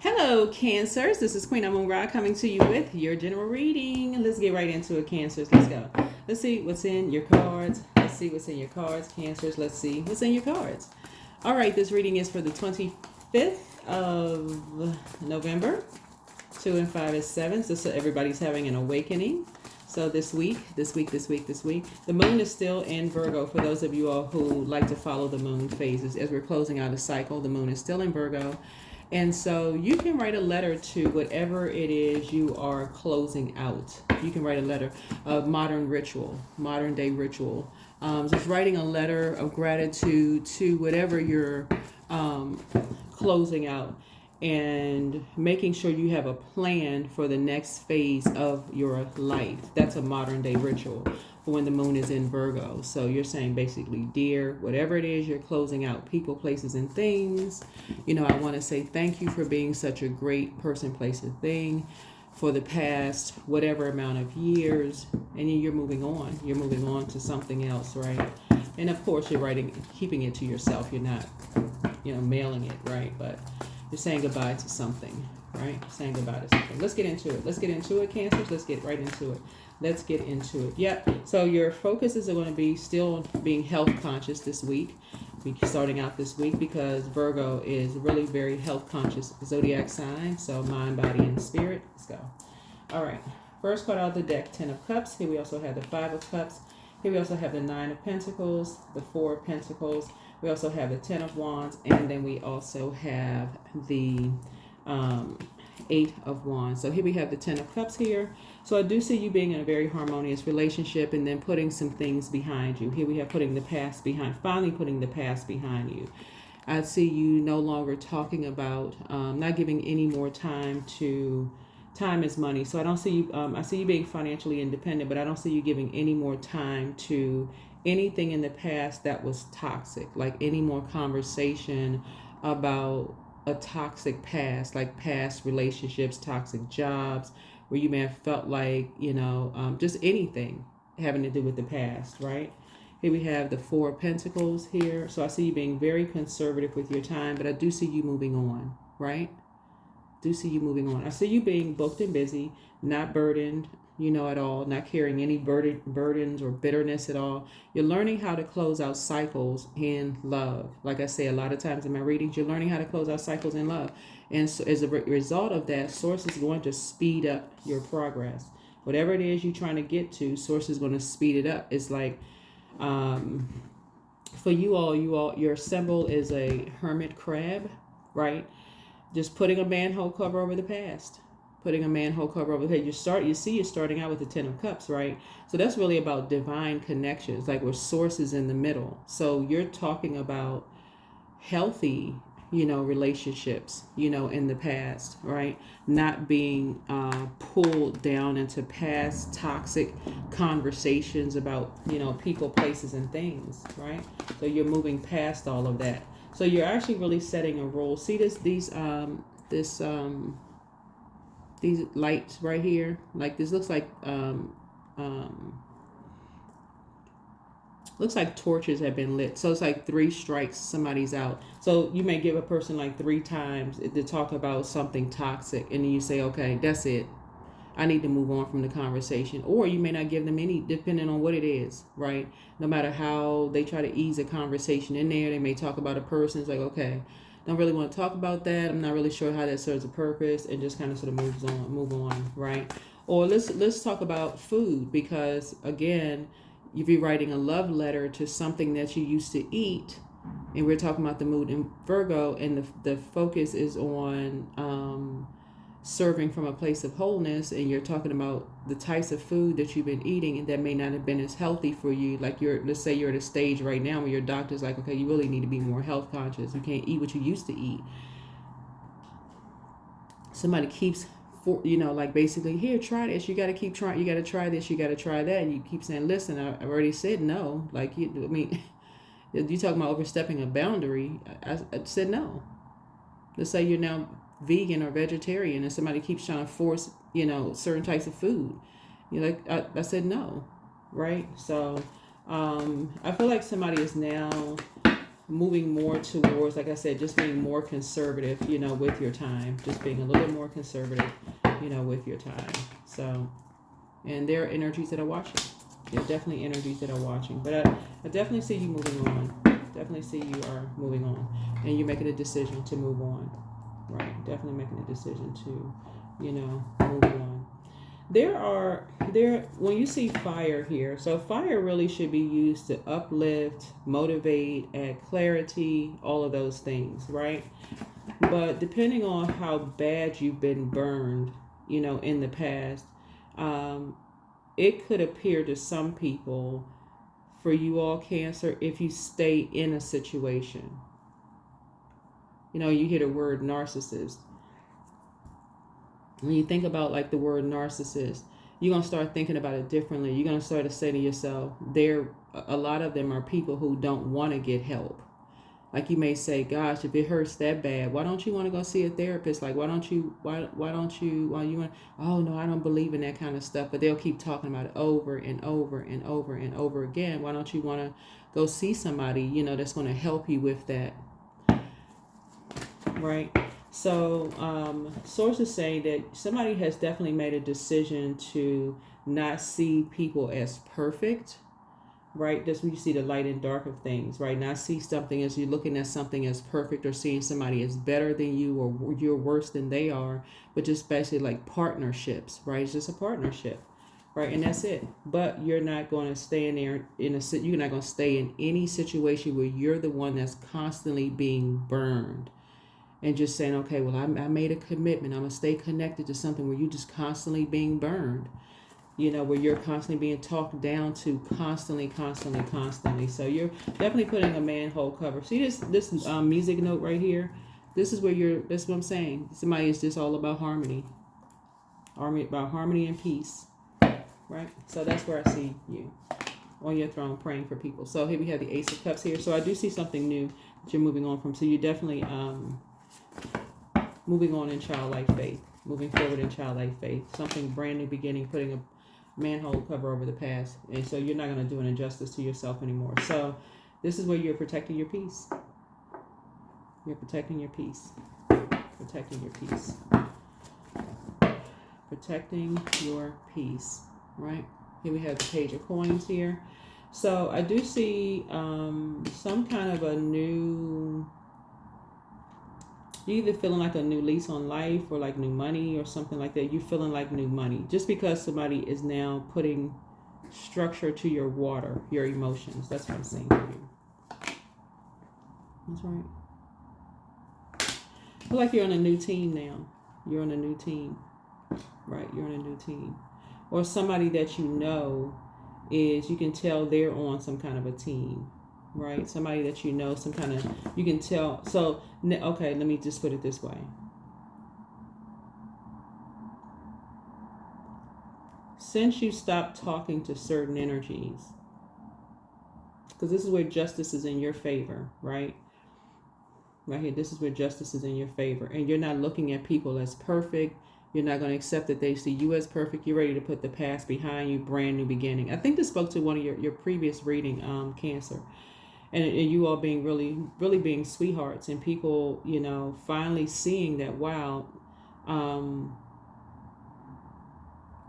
Hello, Cancers. This is Queen Amun Ra coming to you with your general reading. Let's get right into it, Cancers. Let's go. Let's see what's in your cards. Let's see what's in your cards, Cancers. Let's see what's in your cards. All right, this reading is for the 25th of November. 2 and 5 is 7. So everybody's having an awakening. So this week, the moon is still in Virgo. For those of you all who like to follow the moon phases, as we're closing out a cycle, the moon is still in Virgo. And so you can write a letter to whatever it is you are closing out. You can write a letter, a modern day ritual. Just writing a letter of gratitude to whatever you're closing out, and making sure you have a plan for the next phase of your life. That's a modern day ritual for when the moon is in Virgo. So you're saying basically, dear, whatever it is you're closing out, people, places, and things, I want to say thank you for being such a great person, place, and thing for the past whatever amount of years, and then you're moving on. You're moving on to something else, right? And of course, you're writing, keeping it to yourself. You're not, mailing it, right? But you're saying goodbye to something, right? Saying goodbye to something. Let's get into it, Cancers. Let's get right into it. Let's get into it. Yep. So your focuses are going to be still being health conscious this week. Starting out this week, because Virgo is really very health conscious zodiac sign. So mind, body, and spirit. Let's go. All right. First card out of the deck, 10 of Cups. Here we also have the 5 of Cups. Here we also have the 9 of Pentacles, the 4 of Pentacles. We also have the 10 of Wands, and then we also have the 8 of Wands. So here we have the 10 of Cups here. So I do see you being in a very harmonious relationship, and then putting some things behind you. Here we have putting the past behind, finally putting the past behind you. I see you no longer talking about, not giving any more time to, time is money. So I don't see you, I see you being financially independent, but I don't see you giving any more time to anything in the past that was toxic, like any more conversation about a toxic past, like past relationships, toxic jobs, where you may have felt like, just anything having to do with the past, right? Here we have the 4 of Pentacles here. So I see you being very conservative with your time, but I do see you moving on, right? Do see you moving on. I see you being booked and busy, not burdened, at all, not carrying any burdens or bitterness at all. You're learning how to close out cycles in love. Like I say a lot of times in my readings, you're learning how to close out cycles in love. And so as a result of that, Source is going to speed up your progress. Whatever it is you're trying to get to, Source is going to speed it up. It's like, for you all, your symbol is a hermit crab, right? Just putting a manhole cover over the past. Putting a manhole cover over the past. You're starting out with the 10 of Cups, right? So that's really about divine connections, like where Source is in the middle. So you're talking about healthy, relationships, in the past, right? Not being pulled down into past toxic conversations about, people, places, and things, right? So you're moving past all of that. So you're actually really setting a role. See these lights right here? Like this looks like torches have been lit. So it's like 3 strikes, somebody's out. So you may give a person like 3 times to talk about something toxic, and then you say, okay, that's it. I need to move on from the conversation. Or you may not give them any, depending on what it is, right? No matter how they try to ease a conversation in there, they may talk about a person. It's like, okay, don't really want to talk about that. I'm not really sure how that serves a purpose, and just kind of sort of move on, right? Or let's talk about food, because again, if you're writing a love letter to something that you used to eat, and we're talking about the mood in Virgo, and the focus is on serving from a place of wholeness, and you're talking about the types of food that you've been eating and that may not have been as healthy for you. Like let's say you're at a stage right now where your doctor's like, okay, you really need to be more health conscious. You can't eat what you used to eat. Somebody keeps like basically, here, try this. You got to keep trying. You got to try this. You got to try that. And you keep saying, listen, I already said no. Like you talking about overstepping a boundary. I said no. Let's say you're now vegan or vegetarian, and somebody keeps trying to force, certain types of food. I said no, right? So I feel like somebody is now moving more towards, like I said, just being more conservative, you know, with your time. Just being a little bit more conservative, you know, with your time. So, and there are energies that are watching. There are definitely energies that are watching. But I definitely see you moving on. Definitely see you are moving on. And you're making a decision to move on. Right? Definitely making a decision to, you know, move on. When you see fire here, so fire really should be used to uplift, motivate, add clarity, all of those things, right? But depending on how bad you've been burned, you know, in the past, it could appear to some people, for you all Cancer, if you stay in a situation. You know, you hear the word narcissist. When you think about like the word narcissist, you're going to start thinking about it differently. You're going to start to say to yourself, a lot of them are people who don't want to get help. Like you may say, gosh, if it hurts that bad, why don't you want to go see a therapist? Like, why you want, oh no, I don't believe in that kind of stuff. But they'll keep talking about it over and over and over and over again. Why don't you want to go see somebody, you know, that's going to help you with that? Right? So sources say that somebody has definitely made a decision to not see people as perfect, right? That's when you see the light and dark of things, right? Not see something as you're looking at something as perfect, or seeing somebody as better than you, or you're worse than they are, but just basically like partnerships, right? It's just a partnership, right? And that's it. But you're not going to stay in there you're not going to stay in any situation where you're the one that's constantly being burned. And just saying, okay, well, I made a commitment. I'm going to stay connected to something where you're just constantly being burned. You know, where you're constantly being talked down to constantly. So you're definitely putting a manhole cover. See this music note right here? This is where that's what I'm saying. Somebody is just all about harmony. About harmony and peace. Right? So that's where I see you. On your throne praying for people. So here we have the Ace of Cups here. So I do see something new that you're moving on from. So you're definitely moving on in childlike faith, moving forward in childlike faith, something brand new beginning, putting a manhole cover over the past. And so you're not going to do an injustice to yourself anymore. So this is where you're protecting your peace. You're protecting your peace. Protecting your peace. Protecting your peace, right? Here we have the Page of Coins here. So I do see some kind of a new, you're either feeling like a new lease on life, or like new money or something like that. You're feeling like new money just because somebody is now putting structure to your water, your emotions. That's what I'm saying for you. That's right. I feel like you're on a new team now. You're on a new team. Right? You're on a new team. Or somebody that you know is, you can tell they're on some kind of a team. Right? Somebody that you know, some kind of, you can tell. So, okay, let me just put it this way. Since you stopped talking to certain energies, because this is where justice is in your favor, right? Right here, this is where justice is in your favor. And you're not looking at people as perfect. You're not going to accept that they see you as perfect. You're ready to put the past behind you, brand new beginning. I think this spoke to one of your previous reading, Cancer. And you all being really being sweethearts, and people, you know, finally seeing that, wow,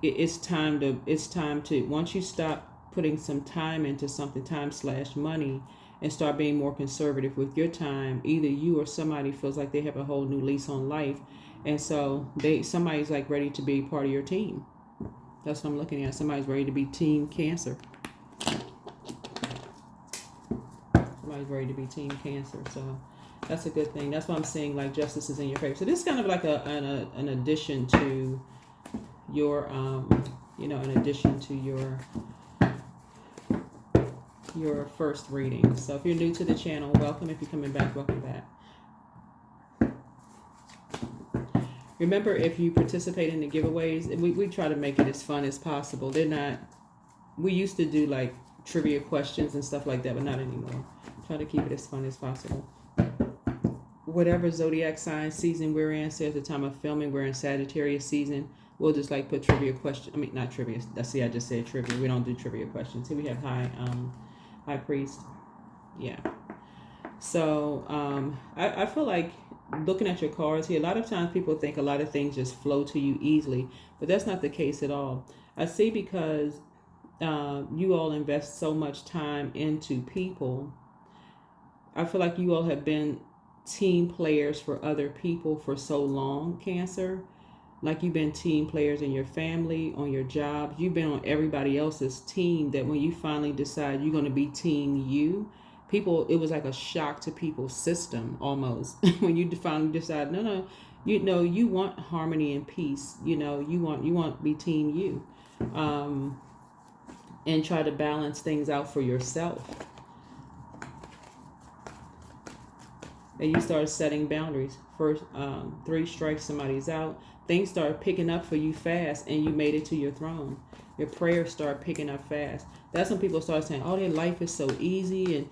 it's time to, once you stop putting some time into something, time/money, and start being more conservative with your time, either you or somebody feels like they have a whole new lease on life. And so somebody's like ready to be part of your team. That's what I'm looking at. Somebody's ready to be Team Cancer. Somebody's ready to be Team Cancer. So that's a good thing. That's why I'm saying like justice is in your favor. So this is kind of like an addition to your, in addition to your first reading. So if you're new to the channel, welcome. If you're coming back, welcome back. Remember, if you participate in the giveaways, we try to make it as fun as possible. We used to do like trivia questions and stuff like that, but not anymore. Try to keep it as fun as possible. Whatever zodiac sign season we're in, say at the time of filming, we're in Sagittarius season, we'll just like put trivia questions. I mean, not trivia. See, I just said trivia. We don't do trivia questions. Here we have High Priest. Yeah. So I feel like looking at your cards here, a lot of times people think a lot of things just flow to you easily, but that's not the case at all. I see because you all invest so much time into people. I feel like you all have been team players for other people for so long, Cancer. Like you've been team players in your family, on your jobs. You've been on everybody else's team that when you finally decide you're going to be team you, people, it was like a shock to people's system almost. When you finally decide, no, no, you know, you want harmony and peace. You know, you want to be team you. And try to balance things out for yourself. And you start setting boundaries. First, 3 strikes, somebody's out. Things start picking up for you fast, and you made it to your throne. Your prayers start picking up fast. That's when people start saying, "Oh, their life is so easy," and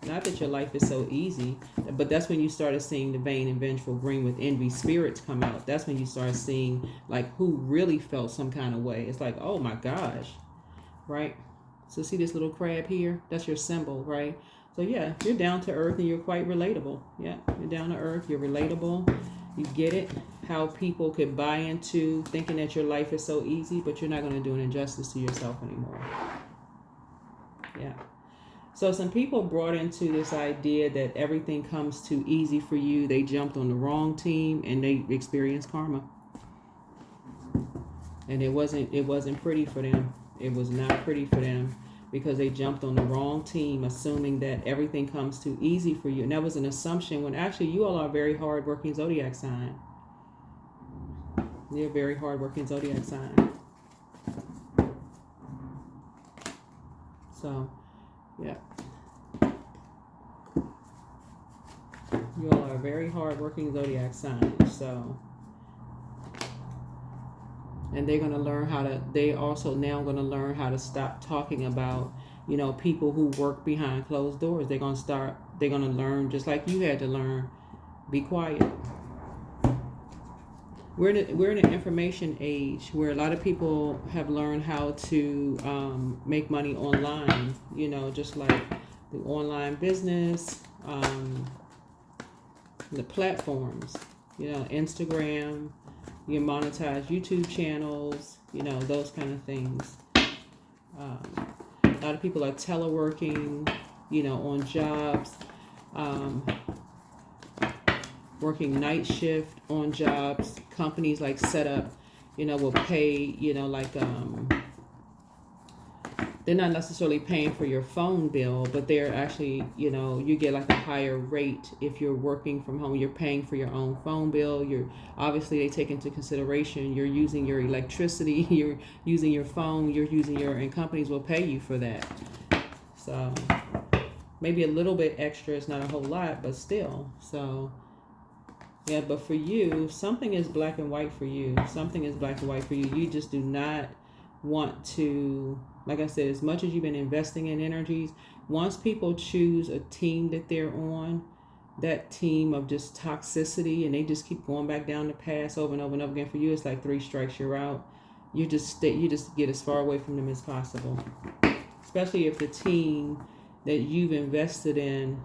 not that your life is so easy, but that's when you started seeing the vain and vengeful, green with envy spirits come out. That's when you start seeing like who really felt some kind of way. It's like, oh my gosh, right? So see this little crab here? That's your symbol, right? So yeah, you're down to earth and you're quite relatable. Yeah, you're down to earth, you're relatable. You get it, how people could buy into thinking that your life is so easy, but you're not going to do an injustice to yourself anymore. Yeah. So some people brought into this idea that everything comes too easy for you. They jumped on the wrong team and they experienced karma. And it wasn't pretty for them. It was not pretty for them because they jumped on the wrong team, assuming that everything comes too easy for you. And that was an assumption when actually you all are a very hardworking zodiac sign. You're a very hardworking zodiac sign. So, yeah. You all are a very hardworking zodiac sign. So, and they're going to learn how to, they also now going to learn how to stop talking about, you know, people who work behind closed doors. They're going to learn just like you had to learn, be quiet. We're in an information age where a lot of people have learned how to make money online, you know, just like the online business, the platforms, you know, Instagram, you monetize YouTube channels, you know, those kind of things. A lot of people are teleworking, you know, on jobs, working night shift on jobs. Companies like set up, you know, will pay, you know, like they're not necessarily paying for your phone bill, but they're actually, you know, you get like a higher rate if you're working from home. You're paying for your own phone bill. You're obviously, they take into consideration you're using your electricity, you're using your phone, you're using your, and companies will pay you for that. So maybe a little bit extra is not a whole lot, but still. So yeah, but for you, something is black and white for you. Something is black and white for you. You just do not want to, like I said, as much as you've been investing in energies, once people choose a team that they're on, that team of just toxicity, and they just keep going back down the path over and over and over again, for you, it's like 3 strikes, you're out. You just get as far away from them as possible. Especially if the team that you've invested in,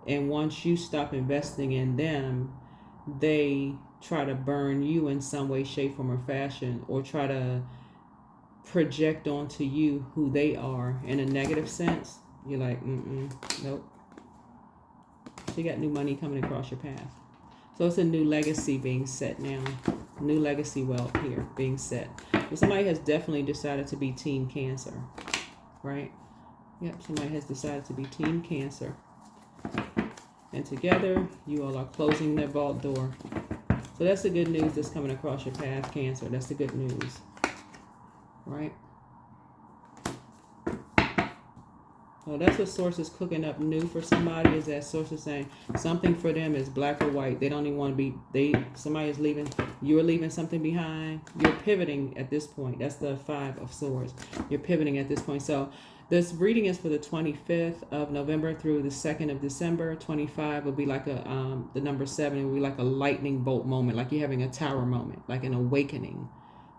and once you stop investing in them, they try to burn you in some way, shape, form, or fashion, or try to project onto you who they are in a negative sense. You're like, nope. So you got new money coming across your path. So it's a new legacy being set now. New legacy wealth here being set. So somebody has definitely decided to be Team Cancer, right? Yep, somebody has decided to be Team Cancer. And together, you all are closing their vault door. So that's the good news that's coming across your path, Cancer. That's the good news. Right? So that's what Source is cooking up new for somebody, is that Source is saying something for them is black or white. They don't even want to be, somebody is leaving, you're leaving something behind. You're pivoting at this point. That's the 5 of Swords. You're pivoting at this point. So this reading is for the 25th of November through the 2nd of December. 25 will be like a, the number 7 will be like a lightning bolt moment, like you're having a tower moment, like an awakening,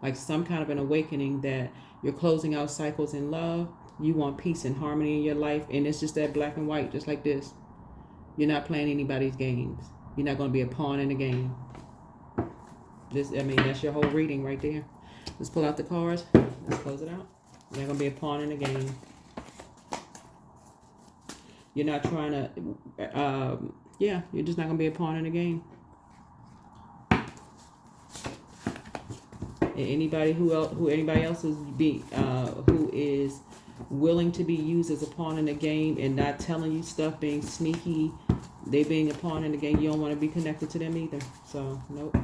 like some kind of an awakening that you're closing out cycles in love. You want peace and harmony in your life, and it's just that black and white, just like this. You're not playing anybody's games. You're not going to be a pawn in the game. That's your whole reading right there. Let's pull out the cards. Let's close it out. You're not going to be a pawn in the game. You're not trying to, you're just not going to be a pawn in the game. And anybody who else is who is willing to be used as a pawn in the game and not telling you stuff, being sneaky, they being a pawn in the game, you don't want to be connected to them either. So nope,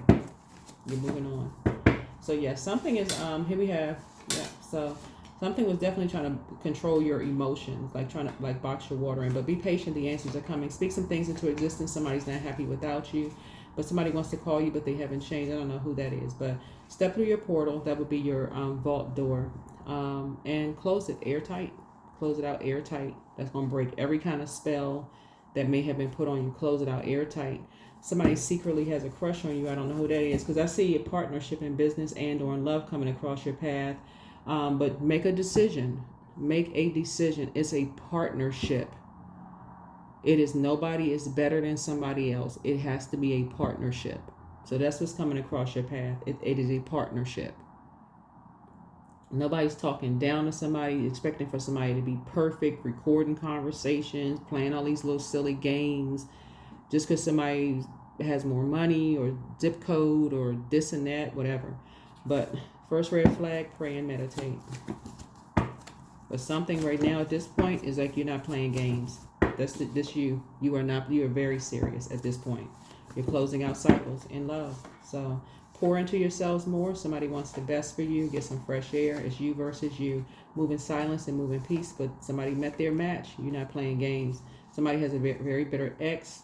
you're moving on. So yeah, something is here we have, so something was definitely trying to control your emotions, like trying to box your water in. But be patient, the answers are coming. Speak some things into existence. Somebody's not happy without you, but somebody wants to call you, but they haven't changed. I don't know who that is, but step through your portal. That would be your vault door, and close it airtight. Close it out airtight. That's going to break every kind of spell that may have been put on you. Close it out airtight. Somebody secretly has a crush on you. I don't know who that is, because I see a partnership in business and or in love coming across your path. But make a decision. Make a decision. It's a partnership. It is, nobody is better than somebody else. It has to be a partnership. So that's what's coming across your path. It is a partnership. Nobody's talking down to somebody, expecting for somebody to be perfect, recording conversations, playing all these little silly games, just because somebody has more money or zip code or this and that, whatever. But first red flag, pray and meditate. But something right now at this point is like you're not playing games. You are not. You are very serious at this point. You're closing out cycles in love. So pour into yourselves more. Somebody wants the best for you. Get some fresh air. It's you versus you. Move in silence and move in peace. But somebody met their match. You're not playing games. Somebody has a very, very bitter ex.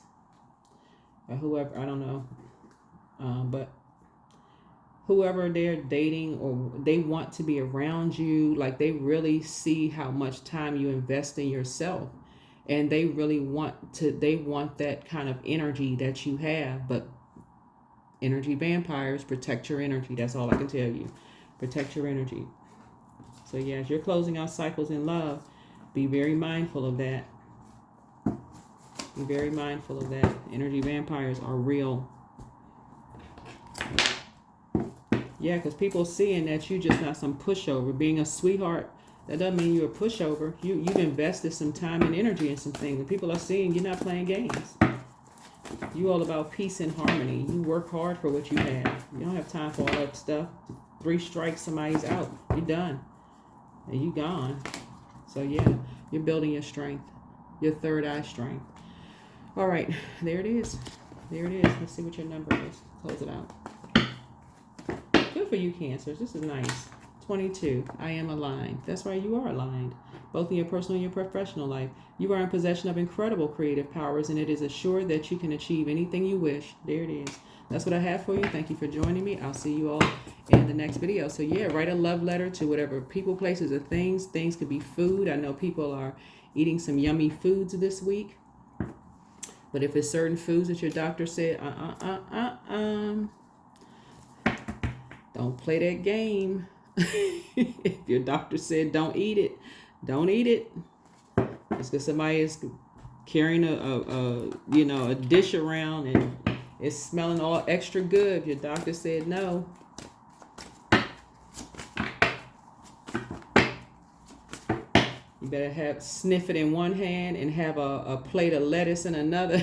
Or whoever, I don't know. But whoever they're dating, or they want to be around you, like they really see how much time you invest in yourself, and they really want that kind of energy that you have. But energy vampires, protect your energy. That's all I can tell you. Protect your energy. So yeah, as you're closing out cycles in love, be very mindful of that. Be very mindful of that. Energy vampires are real. Yeah, because people seeing that you just not some pushover. Being a sweetheart, that doesn't mean you're a pushover. You've invested some time and energy in some things. And people are seeing you're not playing games. You all about peace and harmony. You work hard for what you have. You don't have time for all that stuff. 3 strikes, somebody's out. You're done. And you gone. So yeah, you're building your strength. Your third eye strength. All right, there it is. There it is. Let's see what your number is. Close it out. Good for you, Cancers. This is nice. 22. I am aligned. That's right, you are aligned. Both in your personal and your professional life. You are in possession of incredible creative powers, and it is assured that you can achieve anything you wish. There it is. That's what I have for you. Thank you for joining me. I'll see you all in the next video. So yeah, write a love letter to whatever people, places, or things. Things could be food. I know people are eating some yummy foods this week. But if it's certain foods that your doctor said, don't play that game. If your doctor said don't eat it, don't eat it. It's because somebody is carrying a dish around and it's smelling all extra good. Your doctor said no. You better sniff it in one hand and have a plate of lettuce in another.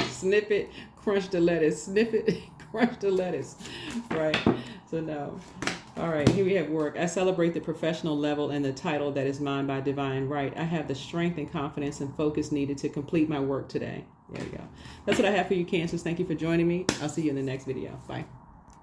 Sniff it, crunch the lettuce. Sniff it, crunch the lettuce. Right? So no. All right, here we have work. I celebrate the professional level and the title that is mine by divine right. I have the strength and confidence and focus needed to complete my work today. There we go. That's what I have for you, Cancers. Thank you for joining me. I'll see you in the next video. Bye.